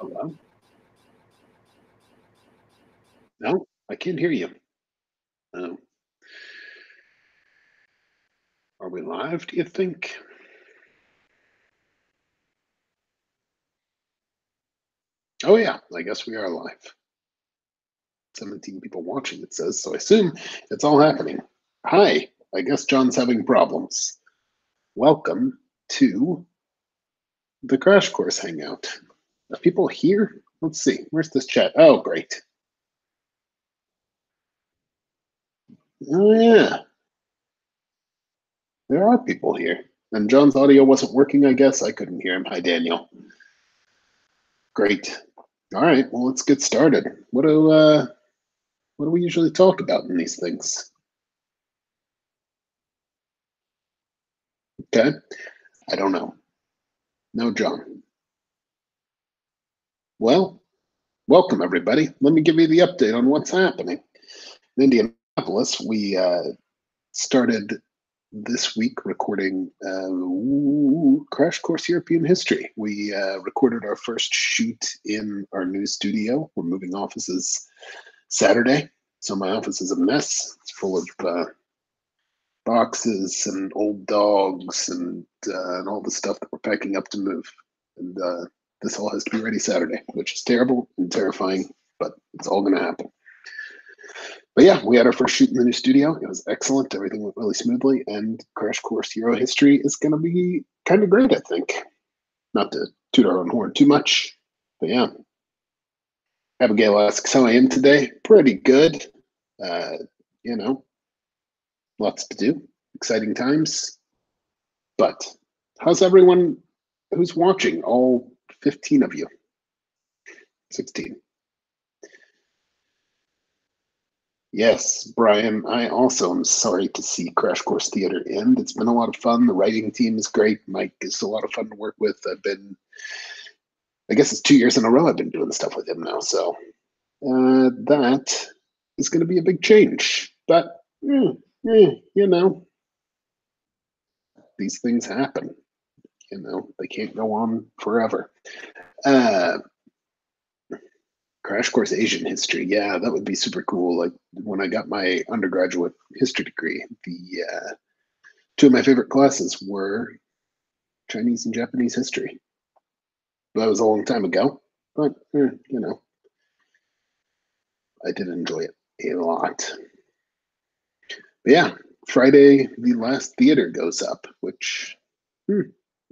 Hello? No, I can't hear you. Oh, are we live, do you think? Oh, yeah, I guess we are live. 17 people watching, it says, so I assume it's all happening. Hi, I guess John's having problems. Welcome to the Crash Course Hangout. Are people here? Let's see, where's this chat? Oh, great. Oh, yeah, there are people here. And John's audio wasn't working, I guess. I couldn't hear him. Hi, Daniel. Great. All right, well, let's get started. What do we usually talk about in these things? Okay, I don't know. No, John. Well, welcome everybody. Let me give you the update on what's happening. In Indianapolis, we started this week recording Crash Course European History. We recorded our first shoot in our new studio. We're moving offices Saturday, so my office is a mess. It's full of boxes and old dogs and all the stuff that we're packing up to move. And this all has to be ready Saturday, which is terrible and terrifying, but it's all going to happen. But yeah, we had our first shoot in the new studio. It was excellent. Everything went really smoothly, and Crash Course Euro History is going to be kind of great, I think. Not to toot our own horn too much, but yeah. Abigail asks how I am today. Pretty good. You know, lots to do, exciting times. But how's everyone who's watching? All 15 of you, 16. Yes, Brian, I also am sorry to see Crash Course Theater end. It's been a lot of fun. The writing team is great. Mike is a lot of fun to work with. I guess it's 2 years in a row I've been doing stuff with him now. So that is going to be a big change. But, you know, these things happen. You know, they can't go on forever. Crash Course Asian History. Yeah, that would be super cool. Like when I got my undergraduate history degree, the two of my favorite classes were Chinese and Japanese history. That was a long time ago, but you know, I did enjoy it a lot. But yeah, Friday the last theater goes up, which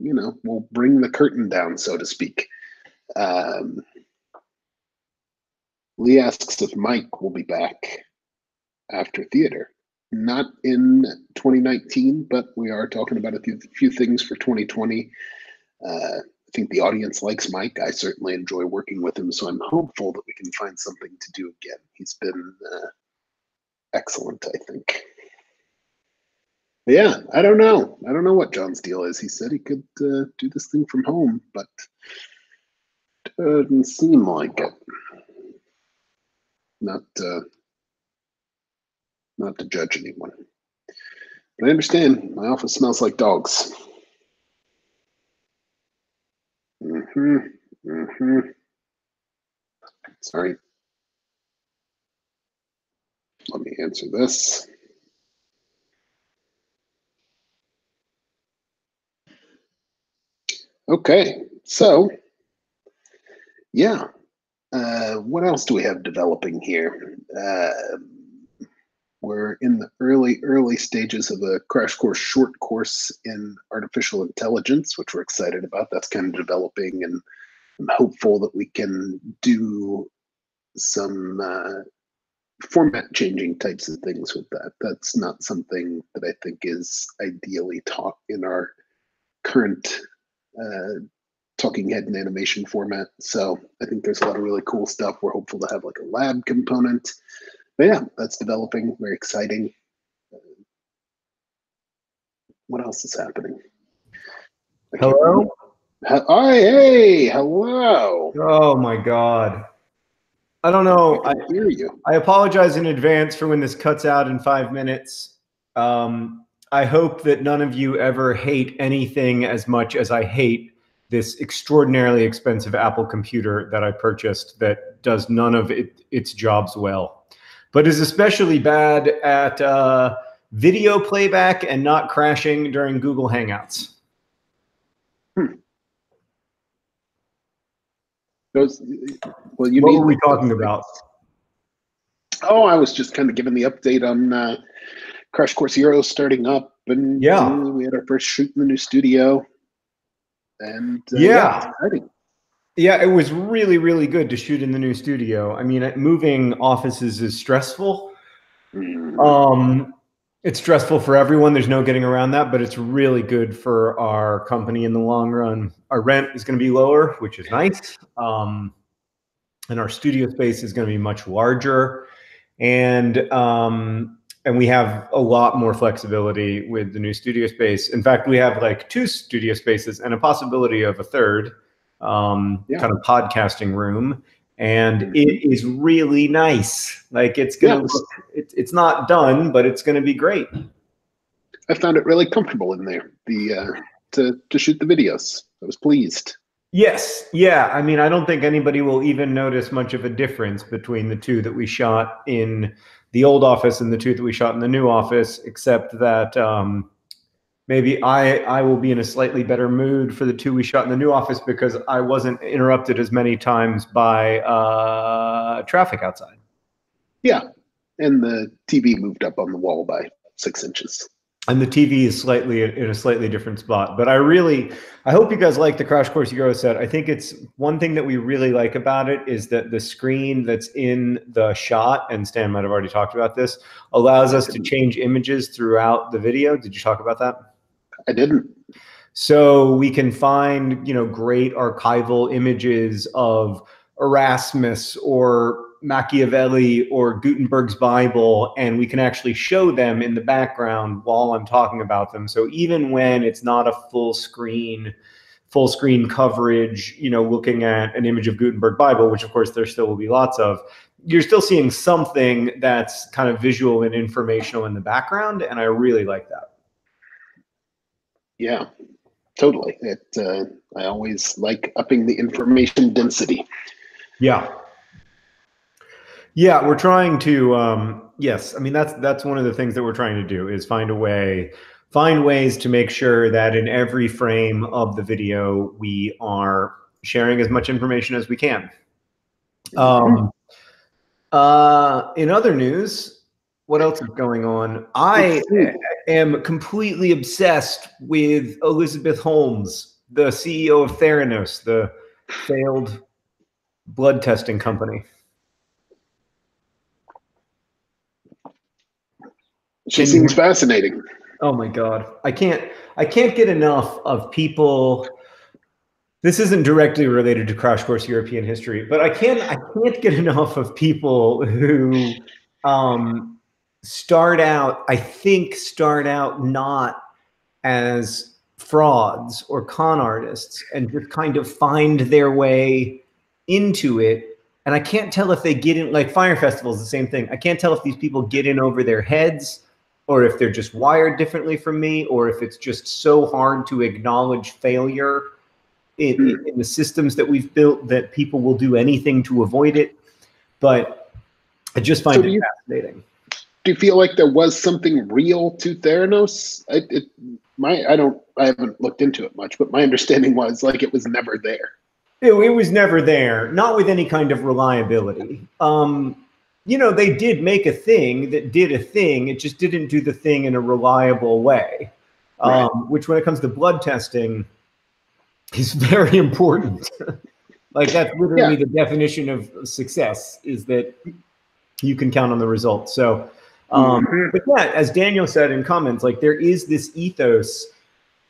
you know, will bring the curtain down, so to speak. Lee asks if Mike will be back after theater. Not in 2019, but we are talking about a few things for 2020. I think the audience likes Mike. I certainly enjoy working with him, so I'm hopeful that we can find something to do again. He's been excellent, I think. But yeah, I don't know. I don't know what John's deal is. He said he could do this thing from home, but doesn't seem like it. Not to judge anyone. But I understand my office smells like dogs. Sorry. Let me answer this. Okay, so yeah, what else do we have developing here? We're in the early stages of a crash course short course in artificial intelligence, which we're excited about. That's kind of developing, and I'm hopeful that we can do some format changing types of things with that. That's not something that I think is ideally taught in our current talking head and animation format. So I think there's a lot of really cool stuff. We're hopeful to have like a lab component. But yeah, that's developing, very exciting. What else is happening? Hello? Oh, hey, hello. Oh my God. I don't know. I can hear you. I apologize in advance for when this cuts out in 5 minutes. I hope that none of you ever hate anything as much as I hate this extraordinarily expensive Apple computer that I purchased that does none of its jobs well, but is especially bad at video playback and not crashing during Google Hangouts. Those, well, what were we talking about? Oh, I was just kind of giving the update on Crash Course Heroes starting up, and we had our first shoot in the new studio, and it's exciting. Yeah, it was really, really good to shoot in the new studio. I mean, moving offices is stressful. It's stressful for everyone. There's no getting around that, but it's really good for our company in the long run. Our rent is going to be lower, which is nice. And our studio space is going to be much larger. And we have a lot more flexibility with the new studio space. In fact, we have like 2 studio spaces and a possibility of a third kind of podcasting room. And it is really nice. Like it's going to look, it's not done, but it's going to be great. I found it really comfortable in there to shoot the videos. I was pleased. Yes. Yeah. I mean, I don't think anybody will even notice much of a difference between the 2 that we shot in the old office and the 2 that we shot in the new office, except that maybe I will be in a slightly better mood for the 2 we shot in the new office because I wasn't interrupted as many times by traffic outside. Yeah. And the TV moved up on the wall by 6 inches. And the TV is slightly in a slightly different spot. But I hope you guys like the Crash Course Heroes set. I think it's one thing that we really like about it is that the screen that's in the shot, and Stan might have already talked about this, allows us to change images throughout the video. Did you talk about that? I didn't. So we can find, great archival images of Erasmus or Machiavelli or Gutenberg's Bible, and we can actually show them in the background while I'm talking about them. So even when it's not a full screen coverage, looking at an image of Gutenberg Bible, which of course there still will be lots of, you're still seeing something that's kind of visual and informational in the background, and I really like that. Yeah, totally. I always like upping the information density. Yeah, we're trying to, yes, I mean, that's one of the things that we're trying to do is find ways to make sure that in every frame of the video, we are sharing as much information as we can. In other news, what else is going on? I am completely obsessed with Elizabeth Holmes, the CEO of Theranos, the failed blood testing company. She seems fascinating. Oh my God. I can't get enough of people. This isn't directly related to Crash Course European history, but I can't get enough of people who start out not as frauds or con artists and just kind of find their way into it. And I can't tell if they get in, like Fire Festival is the same thing. I can't tell if these people get in over their heads or if they're just wired differently from me, or if it's just so hard to acknowledge failure in the systems that we've built that people will do anything to avoid it. But I just find it fascinating. Do you feel like there was something real to Theranos? I haven't looked into it much, but my understanding was like it was never there. It was never there, not with any kind of reliability. They did make a thing that did a thing. It just didn't do the thing in a reliable way, which when it comes to blood testing is very important. Like that's literally the definition of success, is that you can count on the results. So, but yeah, as Daniel said in comments, like there is this ethos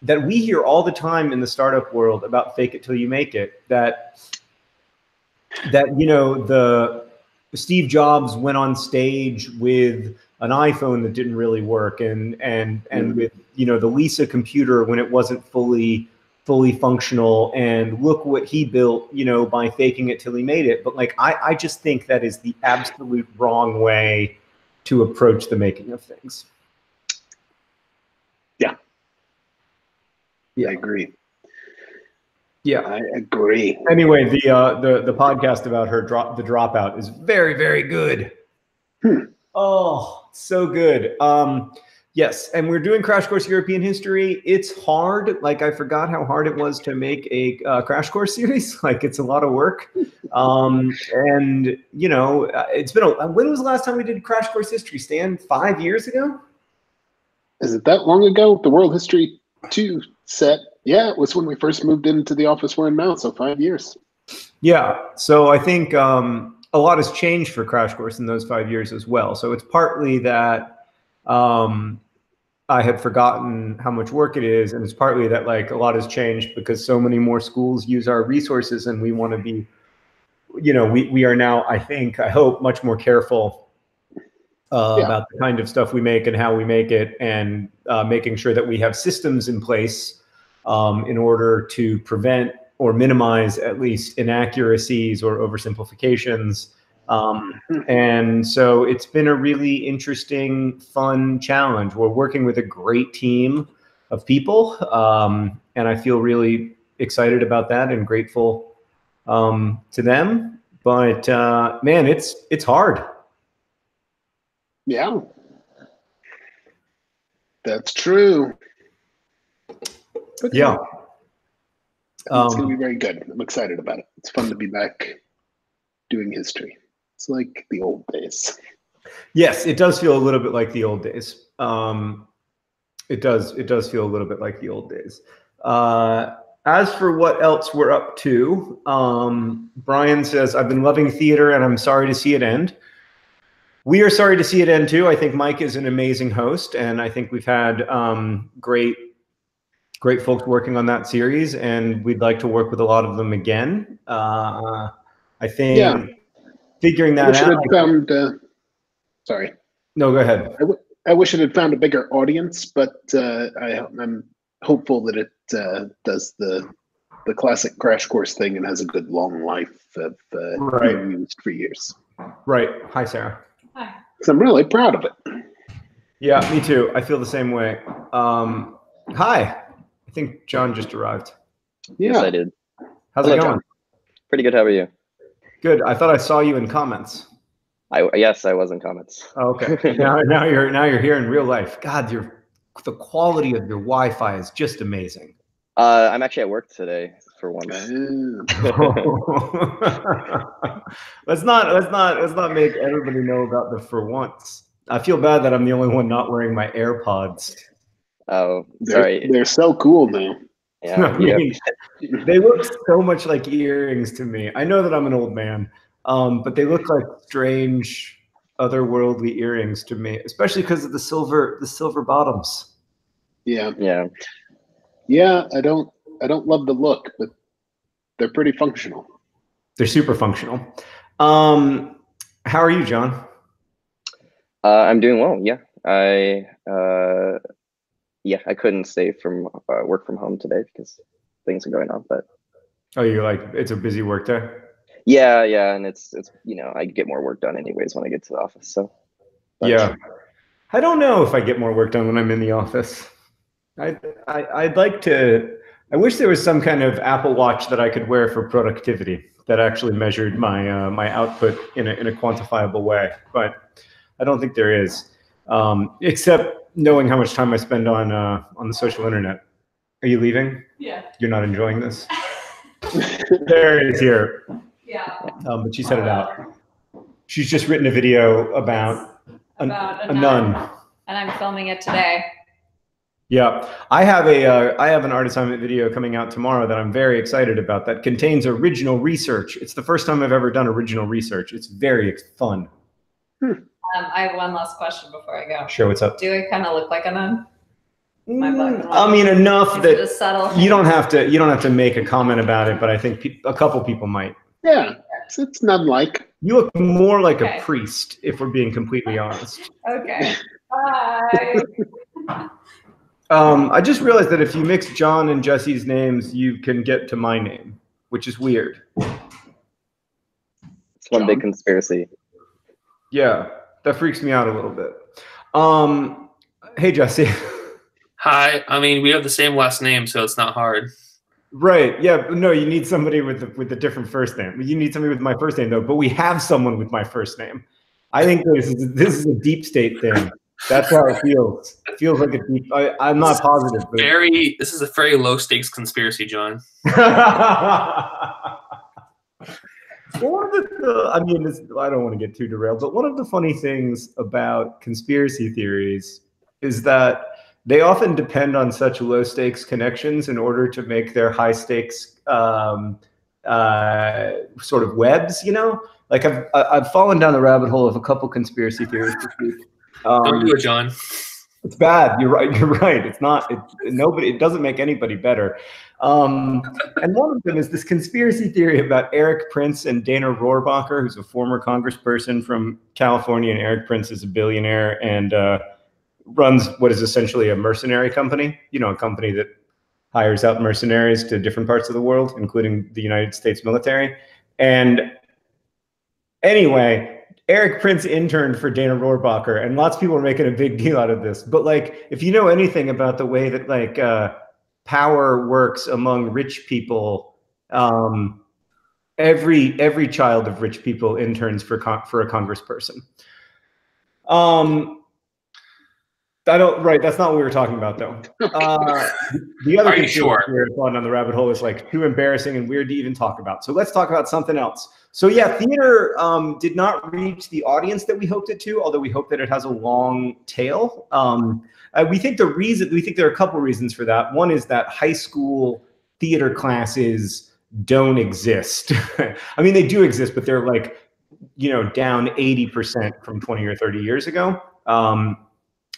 that we hear all the time in the startup world about fake it till you make it, that the Steve Jobs went on stage with an iPhone that didn't really work, and with the Lisa computer when it wasn't fully functional, and look what he built by faking it till he made it. But like I just think that is the absolute wrong way to approach the making of things. I agree. Yeah, I agree. Anyway, the podcast about her the dropout is very, very good. Oh, so good. Yes, and we're doing Crash Course European History. It's hard. Like, I forgot how hard it was to make a Crash Course series. Like, it's a lot of work. And you know, it's been when was the last time we did Crash Course History, Stan? 5 years ago? Is it that long ago? The World History 2 set. Yeah, it was when we first moved into the office we're in now, so 5 years. Yeah, so I think a lot has changed for Crash Course in those 5 years as well. So it's partly that I had forgotten how much work it is, and it's partly that like a lot has changed because so many more schools use our resources, and we want to be, you know, we are now, I hope, much more careful about the kind of stuff we make and how we make it, and making sure that we have systems in place in order to prevent or minimize at least inaccuracies or oversimplifications. And so it's been a really interesting, fun challenge. We're working with a great team of people, and I feel really excited about that and grateful to them. But man, it's hard. Yeah, that's true. But yeah. It's going to be very good. I'm excited about it. It's fun to be back doing history. It's like the old days. Yes, it does feel a little bit like the old days. It does feel a little bit like the old days. As for what else we're up to, Brian says, I've been loving theater and I'm sorry to see it end. We are sorry to see it end too. I think Mike is an amazing host, and I think we've had great folks working on that series, and we'd like to work with a lot of them again. I think figuring that out. Found, sorry. No, go ahead. I wish it had found a bigger audience, but I'm hopeful that it does the classic Crash Course thing and has a good long life of being used for years. Right. Hi, Sarah. Hi. So I'm really proud of it. Yeah, me too. I feel the same way. Hi. I think John just arrived. Yeah. Yes, I did. How's it going? John. Pretty good. How are you? Good. I thought I saw you in comments. Yes, I was in comments. Oh, okay. now you're here in real life. God, the quality of your Wi-Fi is just amazing. I'm actually at work today for once. Let's not make everybody know about the for once. I feel bad that I'm the only one not wearing my AirPods. Oh, sorry. They're so cool now. Yeah, I mean, they look so much like earrings to me. I know that I'm an old man, but they look like strange, otherworldly earrings to me, especially because of the silver bottoms. Yeah. I don't love the look, but they're pretty functional. They're super functional. How are you, John? I'm doing well. Yeah, I couldn't stay from work from home today because things are going on. But you're like, it's a busy work day. Yeah, and it's I get more work done anyways when I get to the office. So yeah, I don't know if I get more work done when I'm in the office. I'd like to. I wish there was some kind of Apple Watch that I could wear for productivity that actually measured my my output in a quantifiable way, but I don't think there is. Except knowing how much time I spend on the social internet. Are you leaving? Yeah. You're not enjoying this? There it is here. Yeah. But she said it out. She's just written a video about a nun. And I'm filming it today. Yeah, I have an art assignment video coming out tomorrow that I'm very excited about that contains original research. It's the first time I've ever done original research. It's very fun. I have one last question before I go. Sure, what's up? Do I kind of look like a nun? I mean, enough that you don't have to make a comment about it, but I think a couple people might. Yeah, it's nun-like. You look more like a priest, if we're being completely honest. Okay. Bye. I just realized that if you mix John and Jesse's names, you can get to my name, which is weird. It's one big conspiracy. Yeah, that freaks me out a little bit. Hey, Jesse. Hi. I mean, we have the same last name, so it's not hard. Right. Yeah. No, you need somebody with a different first name. You need somebody with my first name though. But we have someone with my first name. I think this is a deep state thing. That's how it feels. It feels like a deep. I'm not positive. But This is a very low stakes conspiracy, John. I mean, I don't want to get too derailed, but one of the funny things about conspiracy theories is that they often depend on such low stakes connections in order to make their high stakes sort of webs. You know, like I've fallen down the rabbit hole of a couple conspiracy theories this week. Don't do it, John. It's bad. You're right. You're right. It's not. Nobody. It doesn't make anybody better. And one of them is this conspiracy theory about Eric Prince and Dana Rohrabacher, who's a former congressperson from California, and Eric Prince is a billionaire and runs what is essentially a mercenary company. You know, a company that hires out mercenaries to different parts of the world, including the United States military. And anyway, Eric Prince interned for Dana Rohrabacher, and lots of people are making a big deal out of this. But like, if you know anything about the way that like power works among rich people, every child of rich people interns for a congressperson. Right, that's not what we were talking about, though. The other thing we're going on the rabbit hole is like too embarrassing and weird to even talk about. So let's talk about something else. So yeah, theater did not reach the audience that we hoped it to, although we hope that it has a long tail. We think there are a couple reasons for that. One is that high school theater classes don't exist. I mean, they do exist, but they're like, you know, down 80% from 20 or 30 years ago.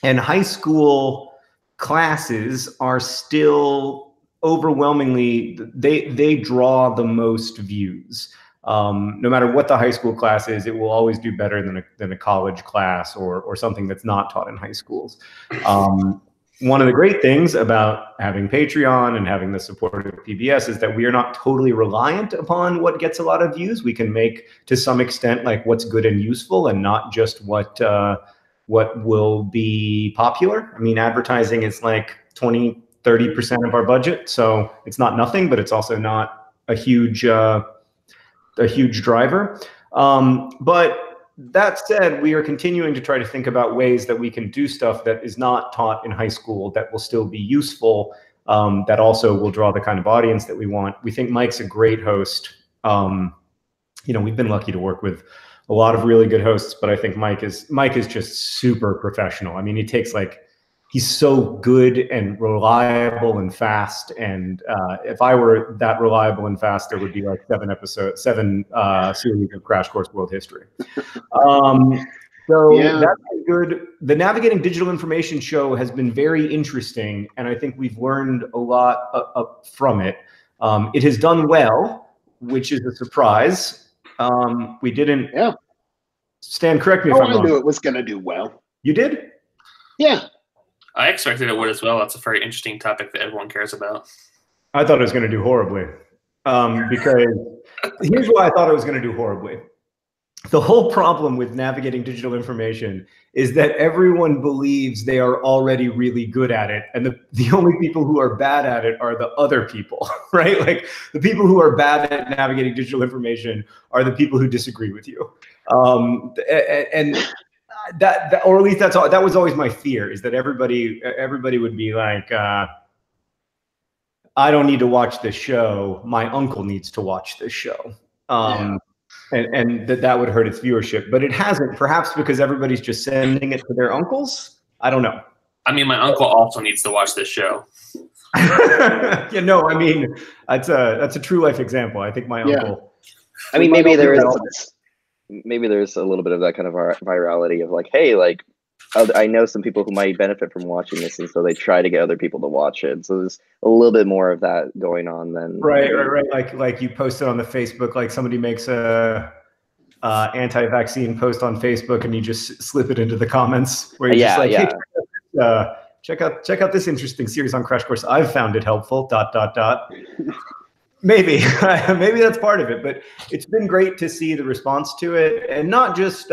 And high school classes are still overwhelmingly, they draw the most views. No matter what the high school class is, it will always do better than a college class or something that's not taught in high schools. One of the great things about having Patreon and having the support of PBS is that we are not totally reliant upon what gets a lot of views. We can make, to some extent, like what's good and useful and not just what will be popular. I mean, advertising is like 20-30% of our budget. So it's not nothing, but it's also not a huge driver. But that said, we are continuing to try to think about ways that we can do stuff that is not taught in high school that will still be useful, that also will draw the kind of audience that we want. We think Mike's a great host. You know, we've been lucky to work with a lot of really good hosts, but I think Mike is just super professional. I mean, he's so good and reliable and fast. And if I were that reliable and fast, there would be like seven series of Crash Course World History. That's good. The Navigating Digital Information show has been very interesting, and I think we've learned a lot from it. It has done well, which is a surprise. We didn't. Yeah. Stan, correct me if I'm wrong. I knew it was going to do well. You did? Yeah. I expected it would as well. That's a very interesting topic that everyone cares about. I thought it was going to do horribly. Because here's why I thought it was going to do horribly. The whole problem with Navigating Digital Information is that everyone believes they are already really good at it. And the only people who are bad at it are the other people, right? Like the people who are bad at navigating digital information are the people who disagree with you. And that, or at least that was always my fear, is that everybody would be like, I don't need to watch this show. My uncle needs to watch this show. And that would hurt its viewership, but it hasn't, perhaps because everybody's just sending it to their uncles. I don't know. I mean, my uncle also needs to watch this show. Yeah, no, I mean, that's a true life example. I think my uncle. I mean, maybe there's a little bit of that kind of virality of like, hey, like, I know some people who might benefit from watching this, and so they try to get other people to watch it. So there's a little bit more of that going on than right. Like you posted on the Facebook, like somebody makes a anti-vaccine post on Facebook, and you just slip it into the comments where you're just like, hey, check out this interesting series on Crash Course. I've found it helpful. ... Maybe that's part of it, but it's been great to see the response to it, and not just.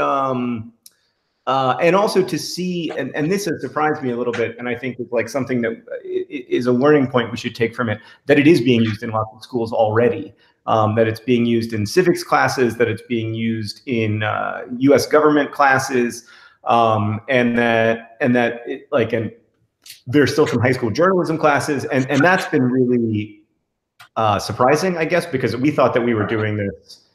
And also to see, and this has surprised me a little bit, and I think it's like something that is a learning point we should take from it, that it is being used in lots of schools already, that it's being used in civics classes, that it's being used in U.S. government classes, and there's still some high school journalism classes, and that's been really surprising, I guess, because we thought that we were doing this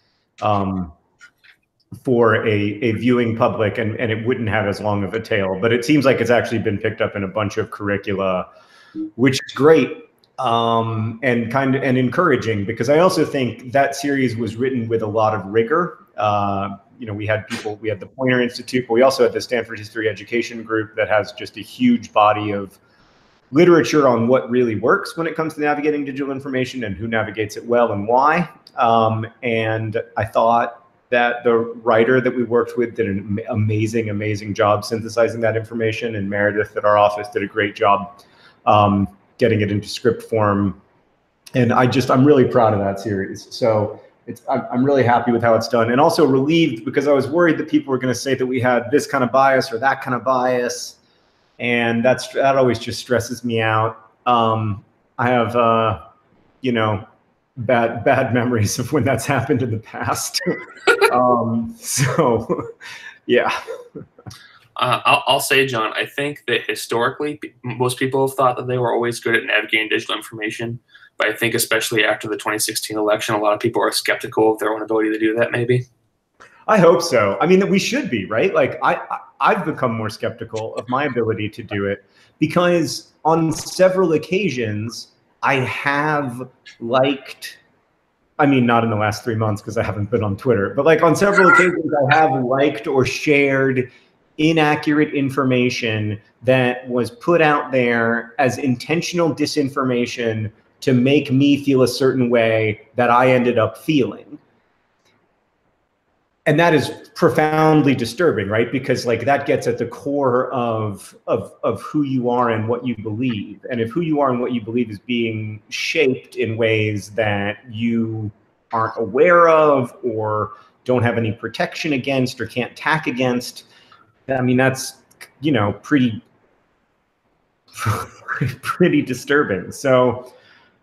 for a viewing public, and it wouldn't have as long of a tail. But it seems like it's actually been picked up in a bunch of curricula, which is great, and encouraging, because I also think that series was written with a lot of rigor. We had the Poynter Institute, but we also had the Stanford History Education Group that has just a huge body of literature on what really works when it comes to navigating digital information and who navigates it well and why. And I thought that the writer that we worked with did an amazing job synthesizing that information, and Meredith at our office did a great job getting it into script form. And I'm really proud of that series. So I'm really happy with how it's done, and also relieved, because I was worried that people were going to say that we had this kind of bias or that kind of bias, and that always just stresses me out. I have bad memories of when that's happened in the past. So yeah. I'll say, John, I think that historically most people have thought that they were always good at navigating digital information. But I think especially after the 2016 election, a lot of people are skeptical of their own ability to do that, maybe. I hope so. I mean, we should be, right? Like, I've become more skeptical of my ability to do it, because on several occasions I have liked, I mean, not in the last 3 months because I haven't been on Twitter, but like on several occasions I have liked or shared inaccurate information that was put out there as intentional disinformation to make me feel a certain way that I ended up feeling. And that is profoundly disturbing, right? Because like that gets at the core of who you are and what you believe. And if who you are and what you believe is being shaped in ways that you aren't aware of or don't have any protection against or can't tack against, I mean, that's, pretty disturbing. So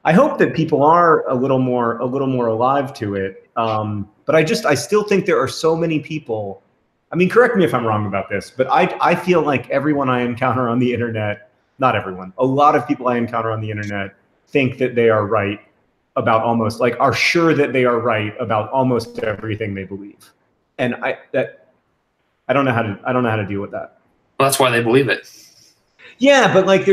I hope that people are a little more alive to it. But I still think there are so many people. I mean, correct me if I'm wrong about this, but I feel like everyone I encounter on the internet, not everyone, a lot of people I encounter on the internet think that they are right about are sure that they are right about almost everything they believe. And I don't know how to deal with that. Well, that's why they believe it. Yeah, but like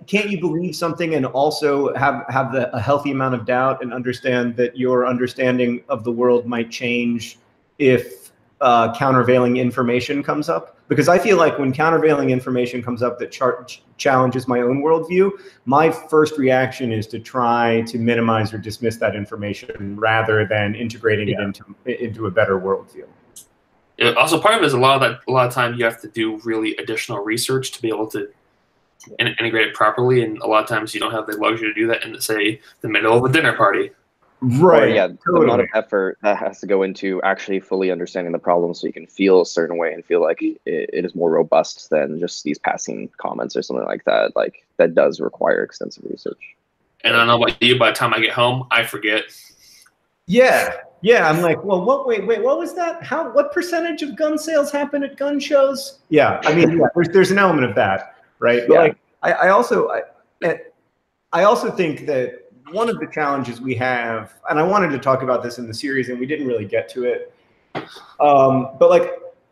can't you believe something and also have a healthy amount of doubt and understand that your understanding of the world might change if countervailing information comes up? Because I feel like when countervailing information comes up that challenges my own worldview, my first reaction is to try to minimize or dismiss that information rather than integrating it into a better worldview. Also, part of it is a lot of times you have to do really additional research to be able to integrate it properly, and a lot of times you don't have the luxury to do that in, say, the middle of a dinner party. Right. Or, yeah, totally. The amount of effort that has to go into actually fully understanding the problem so you can feel a certain way and feel like it is more robust than just these passing comments or something like that. Like, that does require extensive research. And I don't know about you, by the time I get home, I forget. Yeah. Yeah, I'm like, well, wait, what was that? What percentage of gun sales happen at gun shows? Yeah, I mean, yeah, there's an element of that, right? But like, I also think that one of the challenges we have, and I wanted to talk about this in the series, and we didn't really get to it, but like,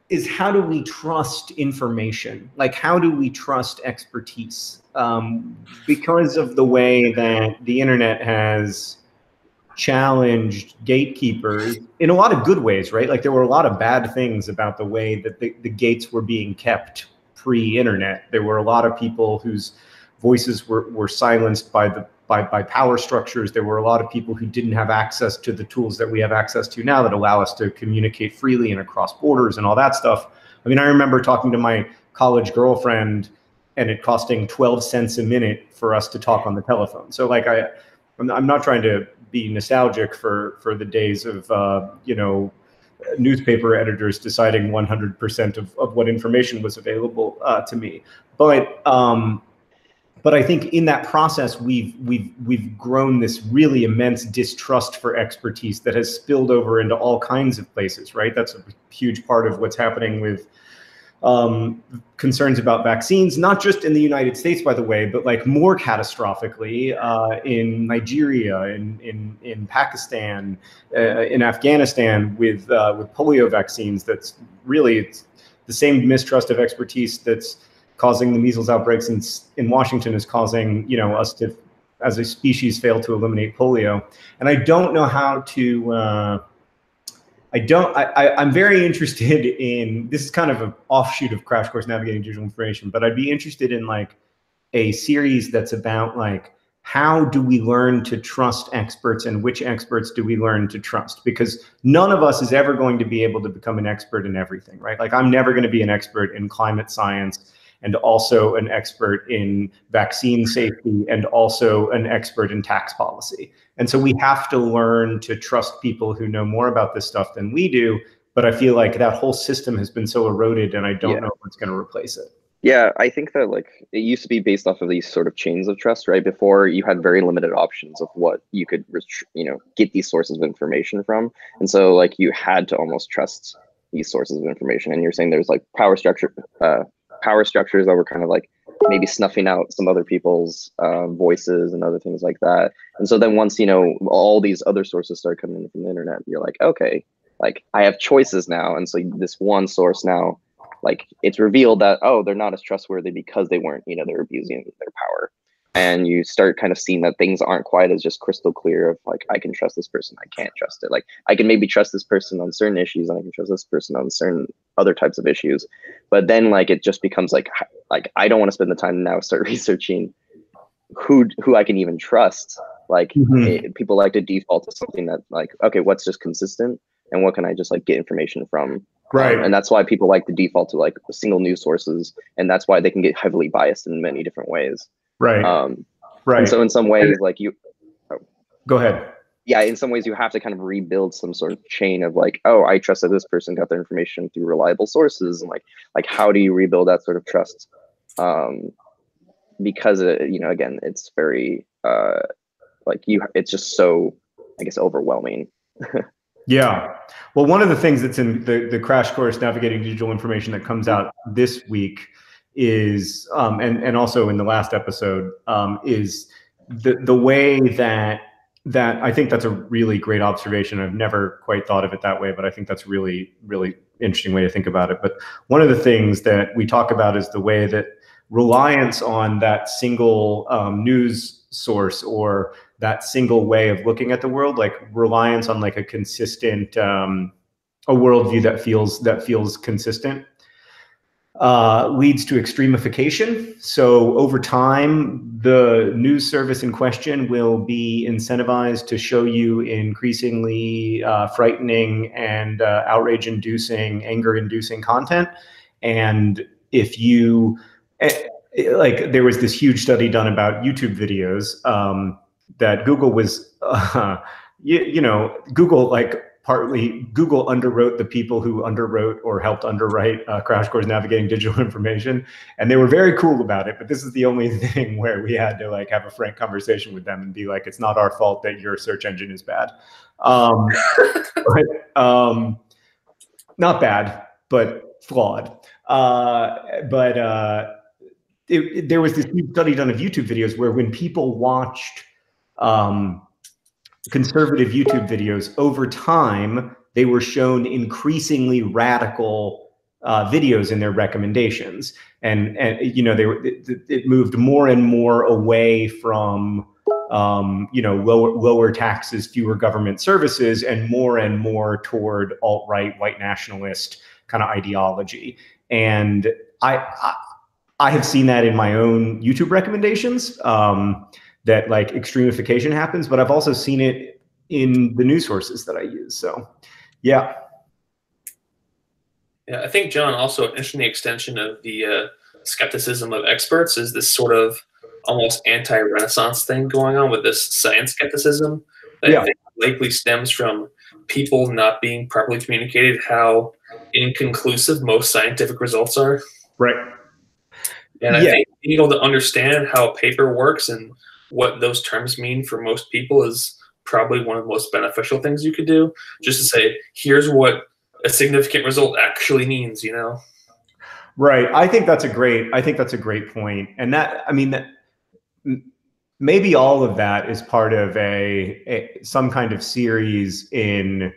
is how do we trust information? Like, how do we trust expertise? Because of the way that the internet has challenged gatekeepers in a lot of good ways, right? Like, there were a lot of bad things about the way that the gates were being kept pre-internet. There were a lot of people whose voices were silenced by power structures. There were a lot of people who didn't have access to the tools that we have access to now that allow us to communicate freely and across borders and all that stuff. I mean, I remember talking to my college girlfriend and it costing 12 cents a minute for us to talk on the telephone. So like, I'm not trying to be nostalgic for the days of newspaper editors deciding 100% of what information was available to me, but But I think in that process, we've grown this really immense distrust for expertise that has spilled over into all kinds of places, right? That's a huge part of what's happening with concerns about vaccines, not just in the United States, by the way, but like more catastrophically in Nigeria, in Pakistan, in Afghanistan with polio vaccines. That's really, it's the same mistrust of expertise that's causing the measles outbreaks in Washington is causing, you know, us to, as a species, fail to eliminate polio. And I don't know how to. I'm very interested in, this is kind of an offshoot of Crash Course Navigating Digital Information, but I'd be interested in like a series that's about like, how do we learn to trust experts and which experts do we learn to trust? Because none of us is ever going to be able to become an expert in everything, right? Like I'm never going to be an expert in climate science and also an expert in vaccine safety and also an expert in tax policy. And so we have to learn to trust people who know more about this stuff than we do. But I feel like that whole system has been so eroded and I don't know what's going to replace it. Yeah, I think that like it used to be based off of these sort of chains of trust, right? Before you had very limited options of what you could, you know, get these sources of information from. And so like you had to almost trust these sources of information. And you're saying there's like power structures that were kind of like maybe snuffing out some other people's voices and other things like that. And so then once, you know, all these other sources start coming in from the internet, you're like, okay, like I have choices now. And so this one source now, like it's revealed that, oh, they're not as trustworthy because they weren't, you know, they're abusing their power. And you start kind of seeing that things aren't quite as just crystal clear of like, I can trust this person, I can't trust it. Like I can maybe trust this person on certain issues and I can trust this person on certain other types of issues. But then like, it just becomes like I don't want to spend the time now start researching who I can even trust. Like people like to default to something that like, okay, what's just consistent and what can I just like get information from? Right. And that's why people like to default to like single news sources. And that's why they can get heavily biased in many different ways. Right. Right. And so in some ways, like go ahead. Yeah, in some ways you have to kind of rebuild some sort of chain of like, oh, I trust that this person got their information through reliable sources, and like how do you rebuild that sort of trust? Because you know, again, it's very like it's just so, I guess, overwhelming. Yeah. Well, one of the things that's in the Crash Course Navigating Digital Information that comes out this week is, and also in the last episode, is the way that I think that's a really great observation. I've never quite thought of it that way, but I think that's really, really interesting way to think about it. But one of the things that we talk about is the way that reliance on that single news source or that single way of looking at the world, like reliance on like a consistent, a worldview that feels consistent, leads to extremification. So over time, the news service in question will be incentivized to show you increasingly frightening and outrage-inducing, anger-inducing content. And if you, like, there was this huge study done about YouTube videos that Google was, you know, Google underwrote the people who underwrote or helped underwrite Crash Course Navigating Digital Information, and they were very cool about it. But this is the only thing where we had to like have a frank conversation with them and be like, it's not our fault that your search engine is bad. Not bad, but flawed. There was this huge study done of YouTube videos where when people watched conservative YouTube videos, over time, they were shown increasingly radical videos in their recommendations. And you know, it moved more and more away from, you know, lower taxes, fewer government services, and more toward alt-right, white nationalist kind of ideology. And I have seen that in my own YouTube recommendations, that like extremification happens, but I've also seen it in the news sources that I use. So, yeah. Yeah, I think, John, also an interesting extension of the skepticism of experts is this sort of almost anti-Renaissance thing going on with this science skepticism that I think likely stems from people not being properly communicated how inconclusive most scientific results are. Right. And I think being able to understand how a paper works and what those terms mean for most people is probably one of the most beneficial things you could do. Just to say, here's what a significant result actually means, you know? Right. I think that's a great point. And that, I mean, that maybe all of that is part of some kind of series in,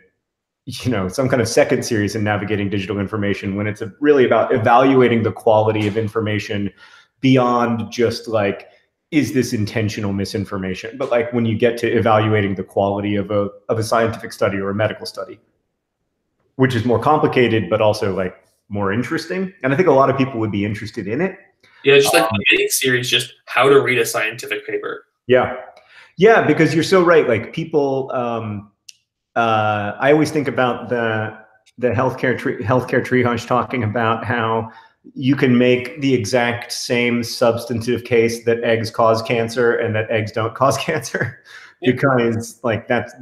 you know, some kind of second series in navigating digital information, when it's really about evaluating the quality of information beyond just like, is this intentional misinformation? But like when you get to evaluating the quality of a scientific study or a medical study, which is more complicated, but also like more interesting. And I think a lot of people would be interested in it. Yeah, just like a mini series, just how to read a scientific paper. Yeah. Yeah, because you're so right. Like people, I always think about the healthcare triage talking about how you can make the exact same substantive case that eggs cause cancer and that eggs don't cause cancer, because like that's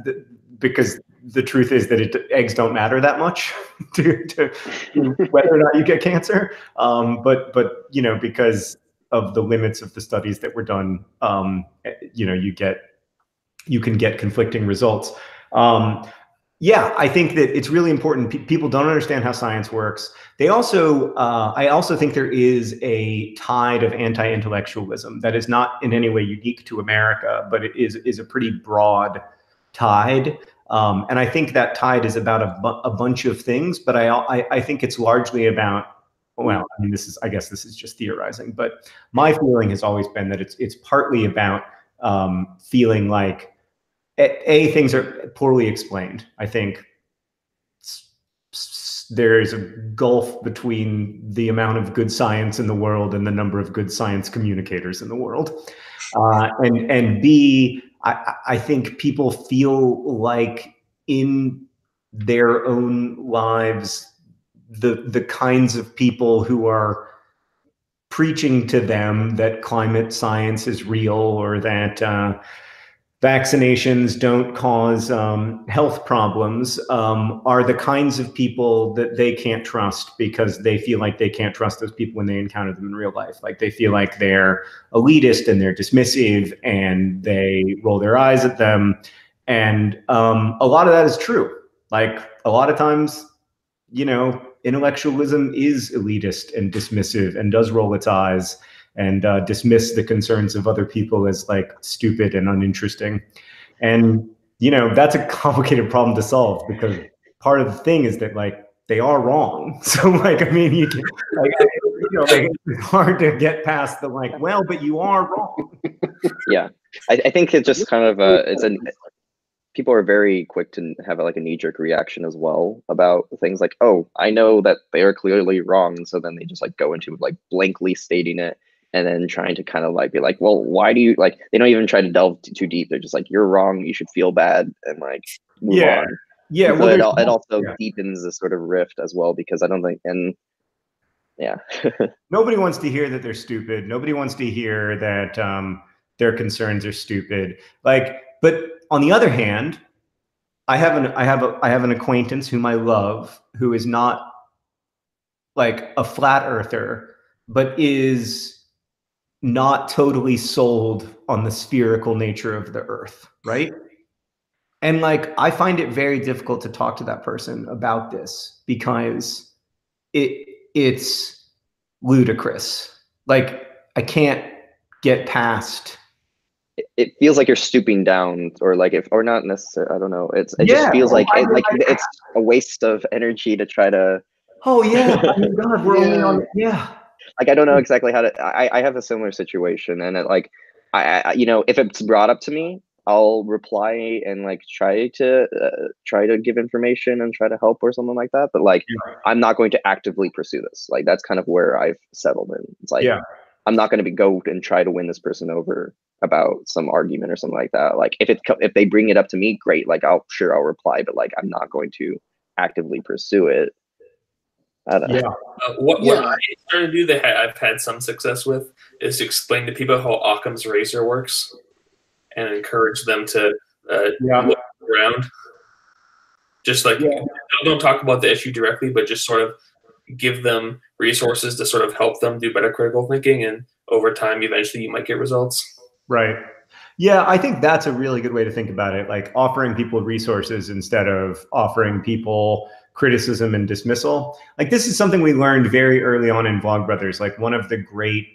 because the truth is that eggs don't matter that much to whether or not you get cancer. But you know, because of the limits of the studies that were done, you know, you can get conflicting results. Yeah, I think that it's really important. People don't understand how science works. They also, I also think there is a tide of anti-intellectualism that is not in any way unique to America, but it is a pretty broad tide. And I think that tide is about a bunch of things, but I think it's largely about, well, I mean, I guess this is just theorizing, but my feeling has always been that it's partly about feeling like things are poorly explained. I think there is a gulf between the amount of good science in the world and the number of good science communicators in the world. And B, I think people feel like in their own lives, the kinds of people who are preaching to them that climate science is real, or that vaccinations don't cause health problems, are the kinds of people that they can't trust, because they feel like they can't trust those people when they encounter them in real life. Like they feel like they're elitist and they're dismissive and they roll their eyes at them. And a lot of that is true. Like a lot of times, you know, intellectualism is elitist and dismissive and does roll its eyes and dismiss the concerns of other people as like stupid and uninteresting. And, you know, that's a complicated problem to solve, because part of the thing is that like they are wrong. So like, I mean, you can, like, you know, like, it's hard to get past the like, well, but you are wrong. Yeah, I think it's just kind of people are very quick to have like a knee-jerk reaction as well about things like, oh, I know that they are clearly wrong, and so then they just like go into like blankly stating it, and then trying to kind of like be like, well, why do you like? They don't even try to delve too deep. They're just like, you're wrong. You should feel bad, and like move on. Yeah. So well, it also deepens this sort of rift as well, because I don't think, and yeah, nobody wants to hear that they're stupid. Nobody wants to hear that their concerns are stupid. Like, but on the other hand, I have an acquaintance whom I love, who is not like a flat earther, but is not totally sold on the spherical nature of the earth, right? And like, I find it very difficult to talk to that person about this, because it's ludicrous. Like, I can't get past. it feels like you're stooping down, or like if, or not necessarily, I don't know. It just feels like it's a waste of energy to try to. Oh yeah, I mean, God, we're only on. Yeah. Like, I don't know exactly how to. I have a similar situation, and it, like, I you know, if it's brought up to me, I'll reply and like try to give information and try to help or something like that. But like, I'm not going to actively pursue this. Like, that's kind of where I've settled in. It's like, I'm not going to go and try to win this person over about some argument or something like that. Like, if they bring it up to me, great. Like, I'll reply, but like, I'm not going to actively pursue it. I don't know. What I started to do that I've had some success with is to explain to people how Occam's razor works and encourage them to look around. Just like, don't talk about the issue directly, but just sort of give them resources to sort of help them do better critical thinking. And over time, eventually you might get results. Right. Yeah, I think that's a really good way to think about it. Like offering people resources instead of offering people criticism and dismissal. Like this is something we learned very early on in Vlogbrothers. Like one of the great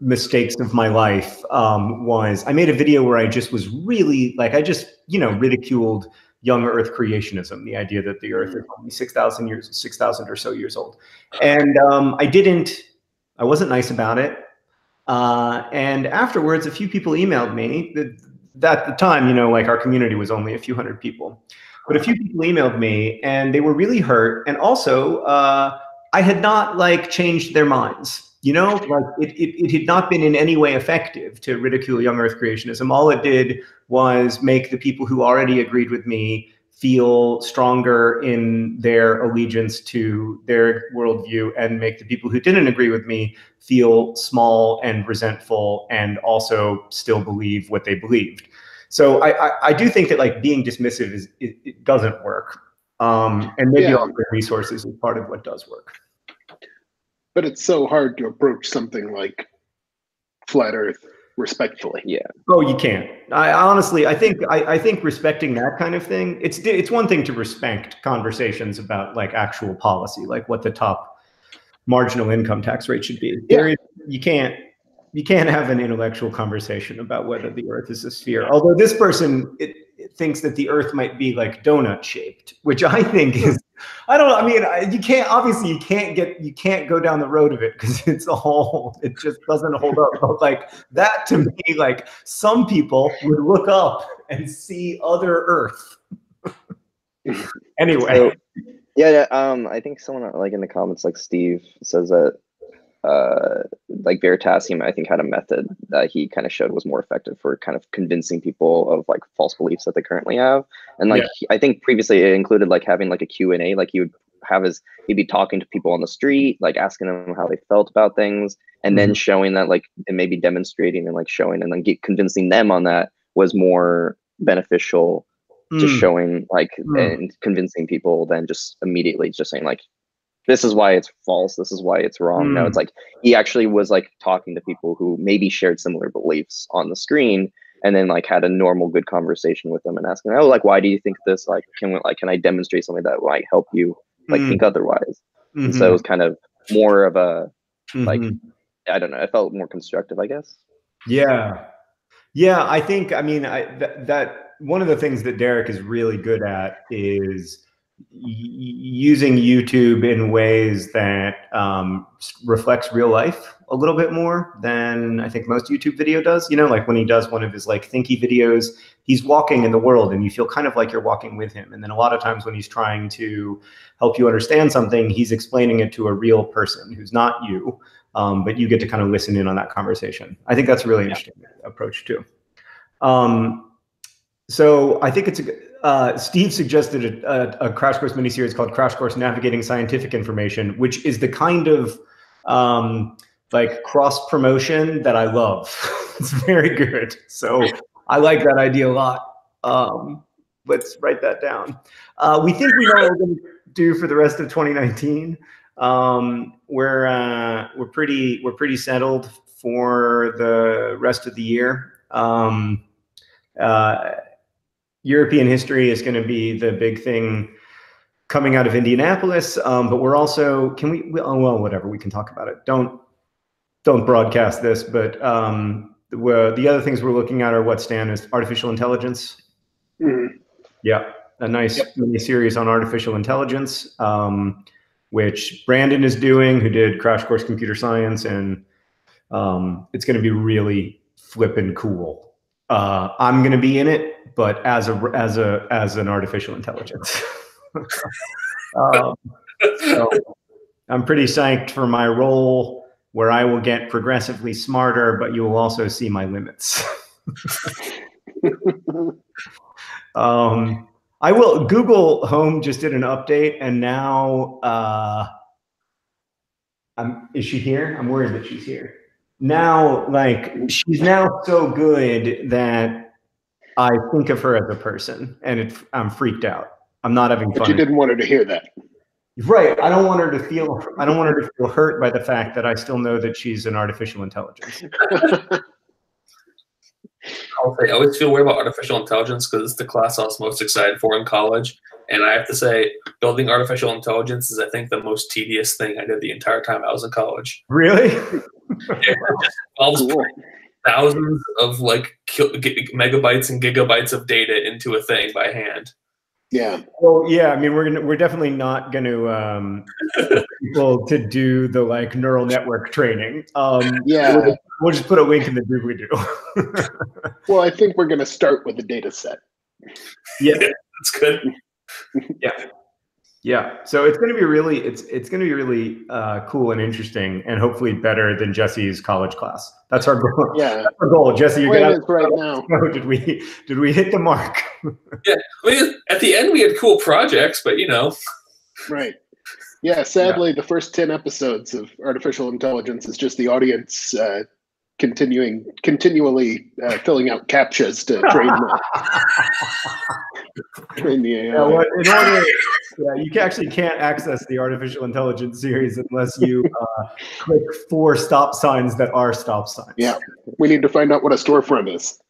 mistakes of my life was I made a video where I just was really like, I just, ridiculed young Earth creationism, the idea that the Earth is only 6,000 or so years old. And I wasn't nice about it. And afterwards, a few people emailed me that at the time, like our community was only a few hundred people, but a few people emailed me and they were really hurt. And also, I had not like changed their minds. Like it had not been in any way effective to ridicule young Earth creationism. All it did was make the people who already agreed with me feel stronger in their allegiance to their worldview and make the people who didn't agree with me feel small and resentful and also still believe what they believed. So I do think that like being dismissive it doesn't work. And maybe offering resources is part of what does work. But it's so hard to approach something like flat Earth respectfully. Yeah. Oh, you can't. I think respecting that kind of thing. It's one thing to respect conversations about like actual policy, like what the top marginal income tax rate should be. Yeah. You can't have an intellectual conversation about whether the Earth is a sphere. Although this person it thinks that the Earth might be like donut shaped, which I think is. I don't know. I mean, you can't go down the road of it because it just doesn't hold up. But like that to me, like some people would look up and see other Earth. Anyway. So, yeah. I think someone like in the comments, like Steve says that, like Veritasium, I think had a method that he kind of showed was more effective for kind of convincing people of like false beliefs that they currently have. And like, I think previously it included like having like a Q&A, like he'd be talking to people on the street, like asking them how they felt about things, and then showing that like, and maybe demonstrating and like showing and then convincing them on that was more beneficial to showing like and convincing people than just immediately just saying like, this is why it's false. This is why it's wrong. No, it's like he actually was like talking to people who maybe shared similar beliefs on the screen, and then like had a normal, good conversation with them and asking, oh, like, why do you think this? Like, can I demonstrate something that might help you like think otherwise? And so it was kind of more of a like, I don't know. I felt more constructive, I guess. Yeah. Yeah. I think, I mean, that one of the things that Derek is really good at is using YouTube in ways that reflects real life a little bit more than I think most YouTube video does. Like when he does one of his like thinky videos, he's walking in the world and you feel kind of like you're walking with him. And then a lot of times when he's trying to help you understand something, he's explaining it to a real person who's not you, but you get to kind of listen in on that conversation. I think that's a really interesting approach too. So I think it's Steve suggested a Crash Course miniseries called Crash Course Navigating Scientific Information, which is the kind of like cross promotion that I love. It's very good. So I like that idea a lot. Let's write that down. We think we know what we're going to do for the rest of 2019. We're pretty settled for the rest of the year. European history is going to be the big thing coming out of Indianapolis, but we're also well, whatever, we can talk about it. Don't broadcast this, but the other things we're looking at are what, Stan, is artificial intelligence. Yeah, a nice mini series on artificial intelligence, which Brandon is doing, who did Crash Course Computer Science, and it's going to be really flippin' cool. I'm going to be in it, but as an artificial intelligence. So I'm pretty psyched for my role, where I will get progressively smarter, but you will also see my limits. I will. Google Home just did an update, and now is she here? I'm worried that she's here. Now, like, she's now so good that I think of her as a person, and I'm freaked out. I'm not having fun. But you didn't want her to hear that. Right. I don't want her to feel hurt by the fact that I still know that she's an artificial intelligence. I always feel weird about artificial intelligence because it's the class I was most excited for in college. And I have to say, building artificial intelligence is, I think, the most tedious thing I did the entire time I was in college. Really? It just involves thousands of like megabytes and gigabytes of data into a thing by hand. Yeah. Well, yeah. I mean, we're definitely not going to people to do the like neural network training. Yeah. We'll just put a link in the doobly doo. Well, I think we're going to start with a data set. Yeah, that's good. Yeah. So it's going to be really, it's going to be really cool and interesting, and hopefully better than Jesse's college class. That's our goal. Yeah. That's our goal. Jesse, you're going to right now. Did we hit the mark? Yeah. I mean, at the end we had cool projects, but you know. Right. Yeah. Sadly, the first 10 episodes of artificial intelligence is just the audience continually filling out captchas to train the AI. Yeah, well, in order, you actually can't access the artificial intelligence series unless you click 4 stop signs that are stop signs. Yeah, we need to find out what a storefront is.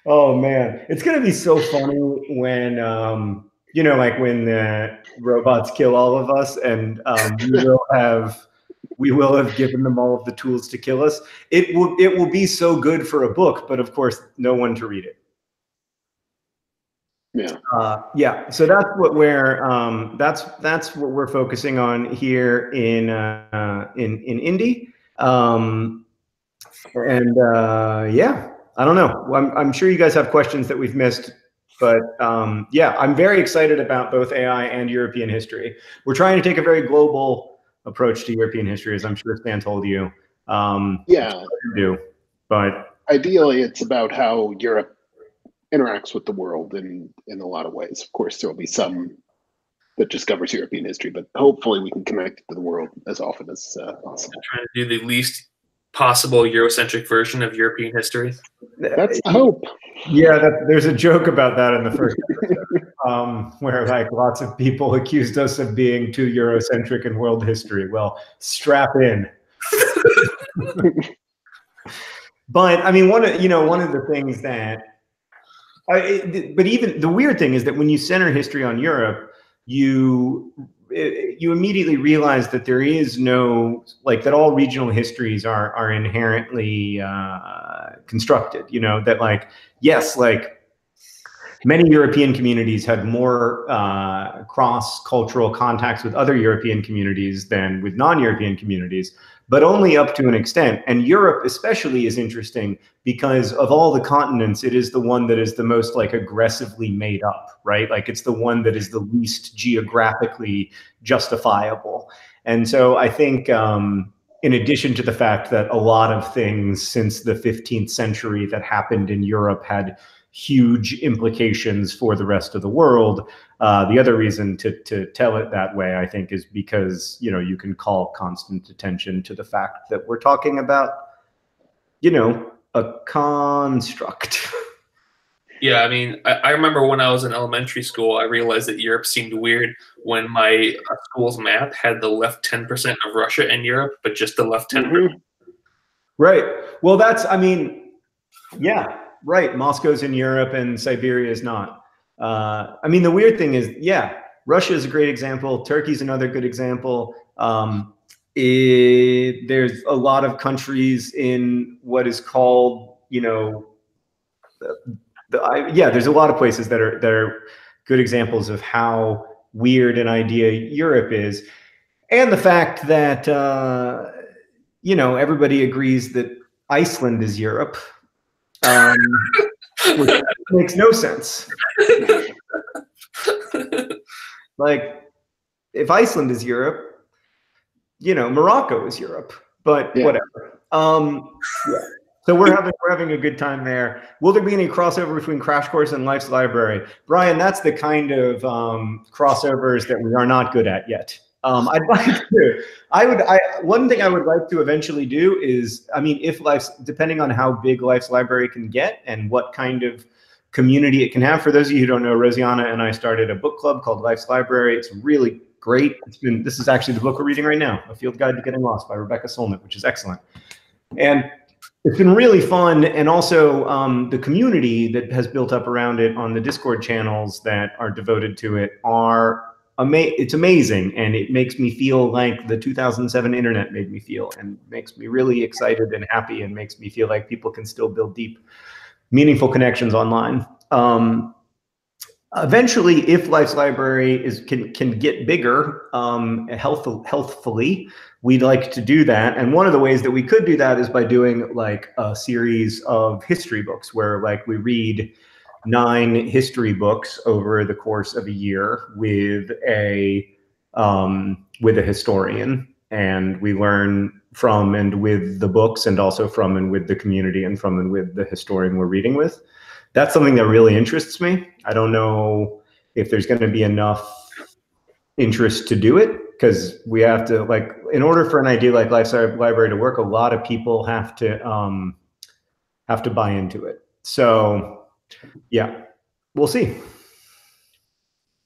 Oh man, it's gonna be so funny when like when the robots kill all of us, and we will have given them all of the tools to kill us. It will be so good for a book, but of course, no one to read it. Yeah. So that's what we're focusing on here in Indy. I don't know. I'm sure you guys have questions that we've missed, but I'm very excited about both AI and European history. We're trying to take a very global approach to European history, as I'm sure Stan told you. But ideally, it's about how Europe interacts with the world in a lot of ways. Of course, there will be some that just covers European history, but hopefully we can connect it to the world as often as possible. Trying to do the least possible Eurocentric version of European history. That's the hope. Yeah, there's a joke about that in the first episode, where like lots of people accused us of being too Eurocentric in world history. Well, strap in. But I mean, one of the things that, but even the weird thing is that when you center history on Europe, you immediately realize that there is no, like, that all regional histories are inherently constructed, that like, yes, like many European communities had more cross-cultural contacts with other European communities than with non-European communities, but only up to an extent. And Europe especially is interesting because of all the continents, it is the one that is the most like aggressively made up, right? Like it's the one that is the least geographically justifiable. And so I think in addition to the fact that a lot of things since the 15th century that happened in Europe had huge implications for the rest of the world. The other reason to tell it that way, I think, is because, you can call constant attention to the fact that we're talking about, a construct. Yeah, I mean, I remember when I was in elementary school, I realized that Europe seemed weird when my school's map had the left 10% of Russia and Europe, but just the left 10%. Mm-hmm. Right. Well, yeah. Right, Moscow's in Europe and Siberia is not. I mean, the weird thing is, Russia is a great example. Turkey's another good example. There's a lot of countries in what is called, there's a lot of places that are good examples of how weird an idea Europe is, and the fact that everybody agrees that Iceland is Europe. Which makes no sense. Like, if Iceland is Europe, Morocco is Europe, but whatever. So we're having a good time there. Will there be any crossover between Crash Course and Life's Library? Brian, that's the kind of crossovers that we are not good at yet. I'd like to. One thing I would like to eventually do is, I mean, depending on how big Life's Library can get and what kind of community it can have. For those of you who don't know, Rosianna and I started a book club called Life's Library. It's really great. This is actually the book we're reading right now, A Field Guide to Getting Lost by Rebecca Solnit, which is excellent. And it's been really fun. And also the community that has built up around it on the Discord channels that are devoted to it it's amazing. And it makes me feel like the 2007 internet made me feel, and makes me really excited and happy, and makes me feel like people can still build deep, meaningful connections online. Eventually, if Life's Library can get bigger healthfully, we'd like to do that. And one of the ways that we could do that is by doing like a series of history books, where like we read 9 history books over the course of a year with a historian, and we learn from and with the books, and also from and with the community, and from and with the historian we're reading with. That's something that really interests me. I don't know if there's going to be enough interest to do it, because we have to, like, in order for an idea like Life's Library to work, a lot of people have to buy into it. So yeah, we'll see.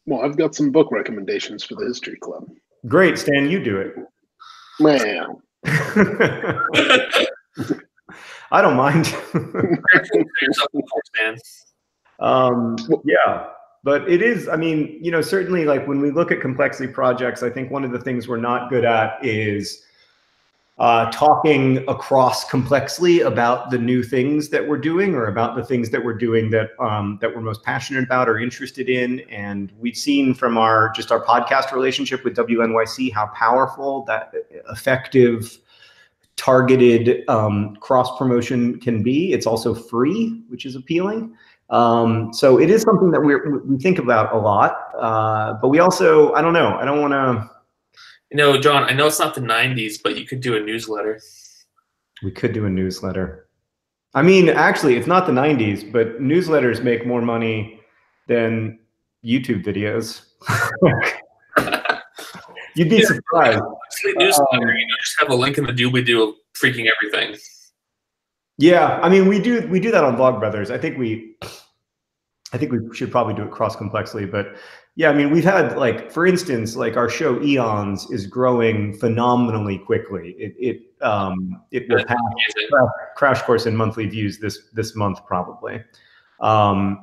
Well, I've got some book recommendations for the History Club. Great, Stan, you do it. Wow. I don't mind. Yeah, but it is, I mean, you know, certainly like when we look at complexity projects, I think one of the things we're not good at is talking across complexly about the new things that we're doing, or about the things that we're doing that that we're most passionate about or interested in. And we've seen from our podcast relationship with WNYC how powerful that effective, targeted cross promotion can be. It's also free, which is appealing. So it is something that we think about a lot, but we also, I don't know, I don't want to. You know, John, I know it's not the 90s, but you could do a newsletter. We could do a newsletter. I mean, actually, it's not the 90s, but newsletters make more money than YouTube videos. You'd be surprised. Newsletter, just have a link in the doobly-doo of freaking everything. Yeah, I mean, we do that on Vlogbrothers. I think we should probably do it cross complexly, but yeah, I mean, we've had, like, for instance, like our show Eons is growing phenomenally quickly. It will pass Crash Course in monthly views this month probably,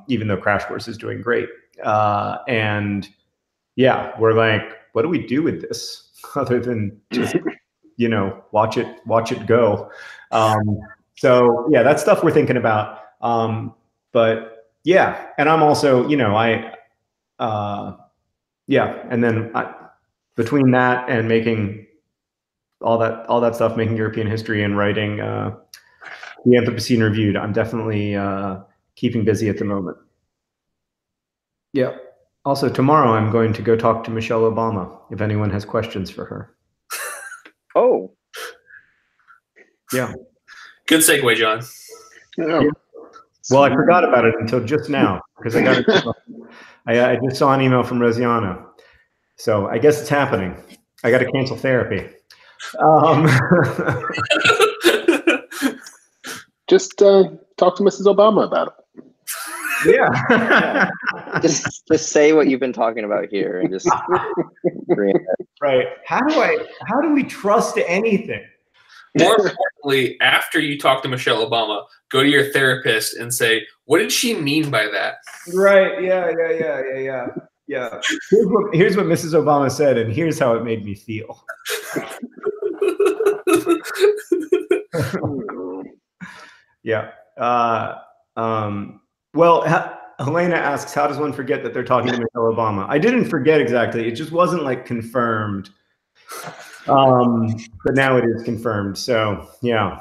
even though Crash Course is doing great. And yeah, we're like, what do we do with this other than just, you know, watch it go? So yeah, that's stuff we're thinking about. But yeah, and I'm also, you know, yeah, and then between that and making all that stuff, making European history and writing the Anthropocene Reviewed, I'm definitely keeping busy at the moment. Yeah. Also, tomorrow I'm going to go talk to Michelle Obama if anyone has questions for her. Oh. Yeah. Good segue, John. Yeah. Well, I forgot about it until just now, because I just saw an email from Rosianna. So I guess it's happening. I got to cancel therapy. Just talk to Mrs. Obama about it. Yeah. just say what you've been talking about here, and just right. How do we trust anything? More importantly, after you talk to Michelle Obama, go to your therapist and say, what did she mean by that? Right. Yeah. Here's what Mrs. Obama said, and here's how it made me feel. Yeah. Well, Helena asks, how does one forget that they're talking to Michelle Obama? I didn't forget exactly. It just wasn't like confirmed. But now it is confirmed. So yeah.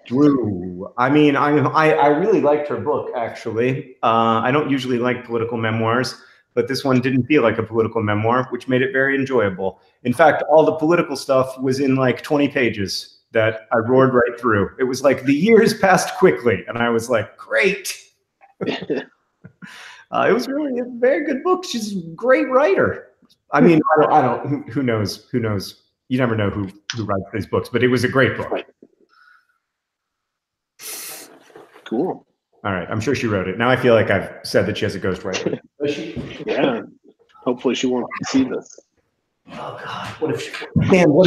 Woo. I mean, I really liked her book, actually. I don't usually like political memoirs, but this one didn't feel like a political memoir, which made it very enjoyable. In fact, all the political stuff was in like 20 pages that I roared right through. It was like the years passed quickly, and I was like, great. It was really a very good book. She's a great writer. I mean, I don't. Who knows? Who knows? You never know who writes these books, but it was a great book. Right. Cool. All right. I'm sure she wrote it. Now I feel like I've said that she has a ghostwriter. Yeah. Hopefully she won't see this. Oh God! What if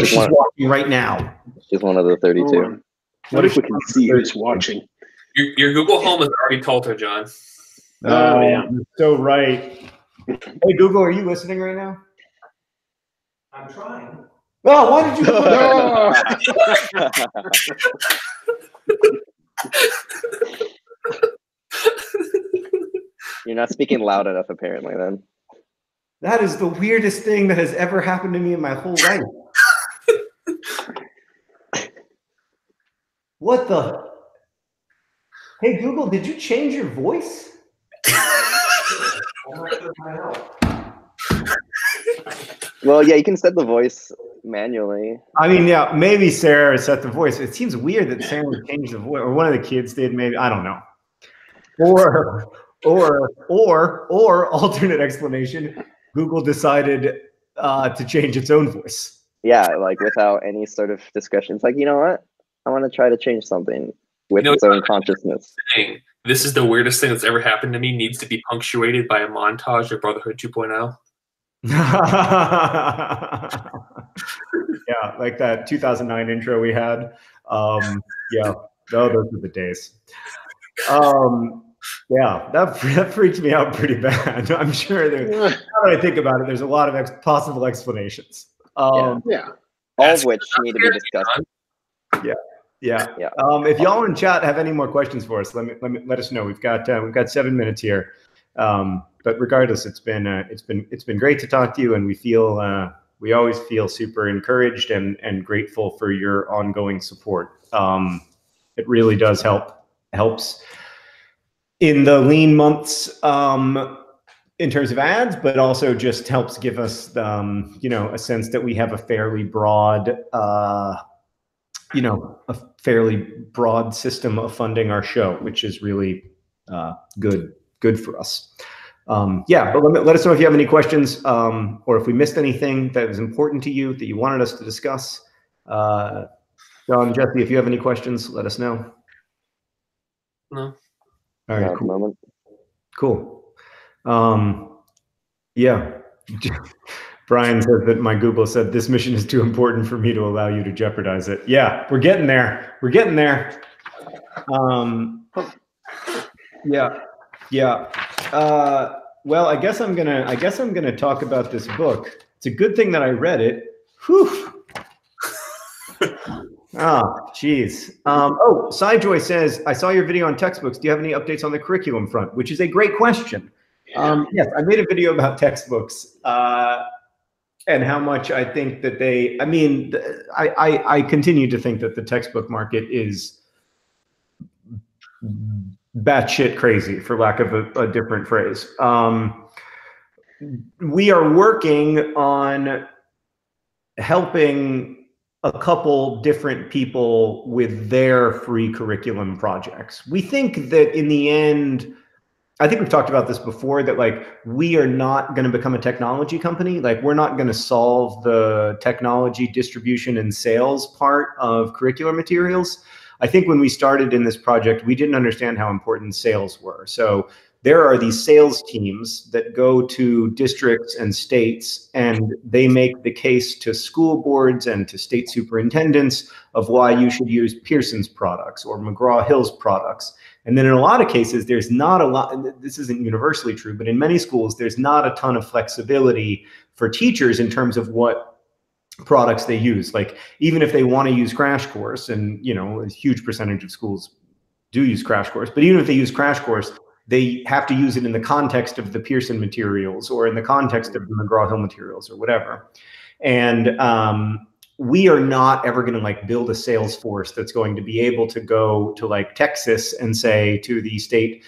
she's watching right now? She's one of the 32. What if we can see who's watching? Your Google Home has already told her, John. Oh, yeah. You're so right. Hey Google, are you listening right now? I'm trying. Oh, why did you? You're not speaking loud enough, apparently. Then That is the weirdest thing that has ever happened to me in my whole life. What the? Hey Google, did you change your voice? well, yeah, you can set the voice manually. I mean, yeah, maybe Sarah set the voice. It seems weird that Sarah changed the voice, or one of the kids did. Maybe, I don't know. Or alternate explanation: Google decided to change its own voice. Yeah, like without any sort of discussion. It's like, you know what? I want to try to change something with its own consciousness. This is the weirdest thing that's ever happened to me. Needs to be punctuated by a montage of Brotherhood 2.0. Yeah, like that 2009 intro we had. Yeah, those were the days. Yeah, that freaked me out pretty bad. I'm sure now that I think about it, there's a lot of possible explanations. Yeah. All of which need to be discussed. Yeah. If y'all in chat have any more questions for us, let us know. We've got 7 minutes here. But regardless, it's been great to talk to you, and we always feel super encouraged and grateful for your ongoing support. It really does helps in the lean months in terms of ads, but also just helps give us a sense that we have a fairly broad system of funding our show, which is really good for us. But let us know if you have any questions, or if we missed anything that was important to you that you wanted us to discuss. John, Jesse, if you have any questions, let us know. No. All right, cool. Yeah. Brian says that my Google said this mission is too important for me to allow you to jeopardize it. Yeah, we're getting there. Well, I guess I'm gonna talk about this book. It's a good thing that I read it. Whew. Oh, geez. Sidejoy says, I saw your video on textbooks. Do you have any updates on the curriculum front? Which is a great question. Yes, I made a video about textbooks and how much I think that I continue to think that the textbook market is batshit crazy, for lack of a different phrase. We are working on helping a couple different people with their free curriculum projects. We think that in the end, I think we've talked about this before, that like we are not going to become a technology company. Like we're not going to solve the technology distribution and sales part of curricular materials. I think when we started in this project, we didn't understand how important sales were. So there are these sales teams that go to districts and states, and they make the case to school boards and to state superintendents of why you should use Pearson's products or McGraw-Hill's products. And then in a lot of cases, there's not a lot, and this isn't universally true, but in many schools, there's not a ton of flexibility for teachers in terms of what products they use. Like even if they want to use Crash Course, and a huge percentage of schools do use Crash Course, but even if they use Crash Course, they have to use it in the context of the Pearson materials or in the context of the McGraw-Hill materials or whatever. And we are not ever going to like build a sales force that's going to be able to go to like Texas and say to the state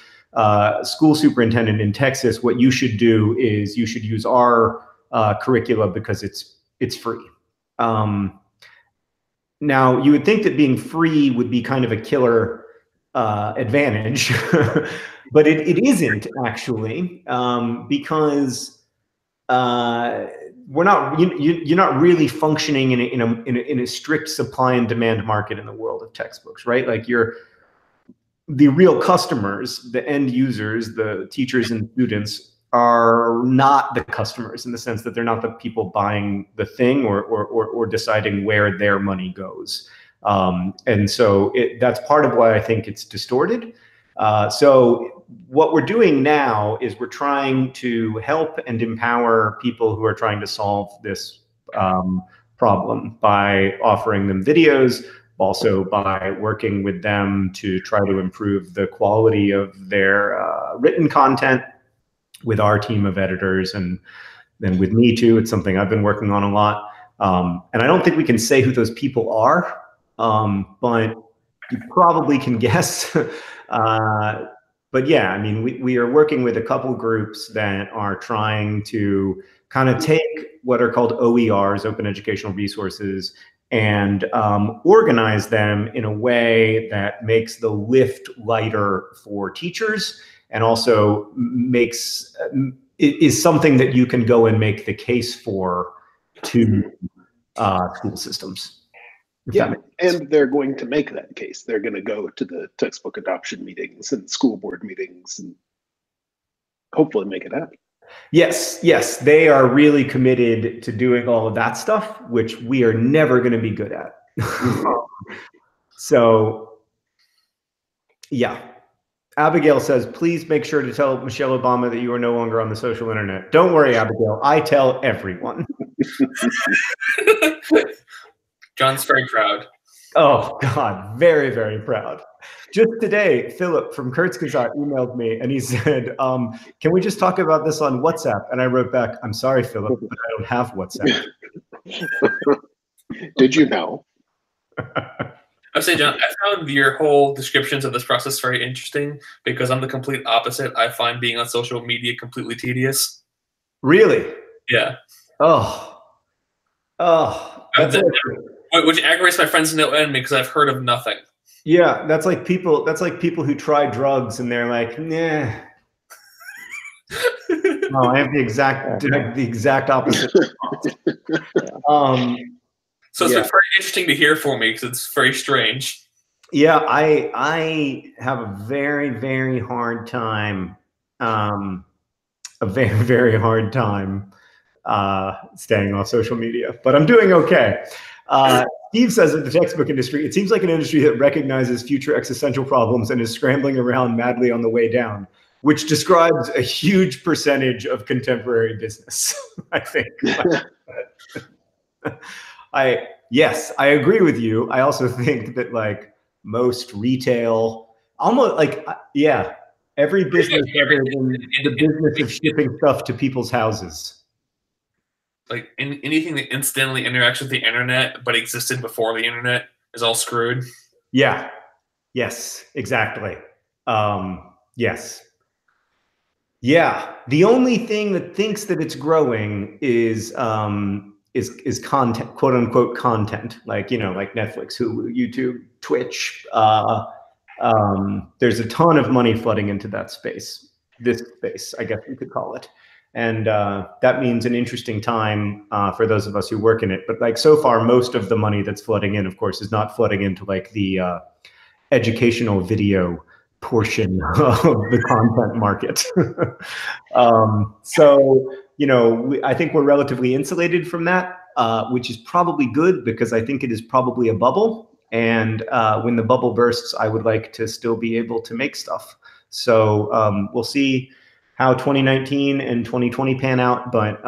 school superintendent in Texas, what you should do is you should use our curricula because it's free. Now, you would think that being free would be kind of a killer advantage, but it isn't actually, because you're not really functioning in a strict supply and demand market in the world of textbooks, right? Like the real customers, the end users, the teachers and students, are not the customers in the sense that they're not the people buying the thing or deciding where their money goes. And so that's part of why I think it's distorted. So what we're doing now is we're trying to help and empower people who are trying to solve this problem by offering them videos, also by working with them to try to improve the quality of their written content with our team of editors, and then with me too. It's something I've been working on a lot. And I don't think we can say who those people are, but you probably can guess. But yeah, I mean, we are working with a couple groups that are trying to kind of take what are called OERs, open educational resources, and organize them in a way that makes the lift lighter for teachers, and also makes is something that you can go and make the case for to school systems. Yeah, and they're going to make that case. They're going to go to the textbook adoption meetings and school board meetings and hopefully make it happen. Yes, yes, they are really committed to doing all of that stuff, which we are never going to be good at. So, yeah. Abigail says, please make sure to tell Michelle Obama that you are no longer on the social internet. Don't worry, Abigail. I tell everyone. John's very proud. Oh, God. Very, very proud. Just today, Philip from Kurtzgesagt emailed me and he said, can we just talk about this on WhatsApp? And I wrote back, I'm sorry, Philip, but I don't have WhatsApp. Did you know? I would say, John, I found your whole descriptions of this process very interesting because I'm the complete opposite. I find being on social media completely tedious. Really? Yeah. Oh. Which aggravates my friends no end because I've heard of nothing. Yeah, that's like people who try drugs and they're like, nah. No, I have the exact opposite. So it's been very interesting to hear for me because it's very strange. Yeah, I have a very, very hard time, staying off social media, but I'm doing okay. Steve says that the textbook industry, it seems like an industry that recognizes future existential problems and is scrambling around madly on the way down, which describes a huge percentage of contemporary business, I think. Yes, I agree with you. I also think that like most retail, almost like, yeah, every business other than the business of shipping stuff to people's houses. Like anything that incidentally interacts with the internet but existed before the internet is all screwed. Yeah. Yes, exactly. Yes. Yeah. The only thing that thinks that it's growing is content, quote unquote content, like, you know, like Netflix, Hulu, YouTube, Twitch. There's a ton of money flooding into that space, this space, I guess you could call it. And that means an interesting time for those of us who work in it. But like so far, most of the money that's flooding in, of course, is not flooding into like the educational video portion of the content market. So, you know, I think we're relatively insulated from that, which is probably good because I think it is probably a bubble. And when the bubble bursts, I would like to still be able to make stuff. So we'll see how 2019 and 2020 pan out. But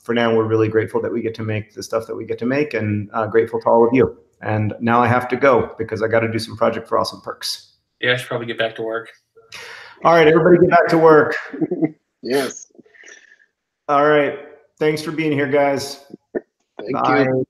for now, we're really grateful that we get to make the stuff that we get to make, and grateful to all of you. And now I have to go because I got to do some Project for Awesome Perks. Yeah, I should probably get back to work. All right, everybody get back to work. Yes. All right. Thanks for being here, guys. Thank Bye. you.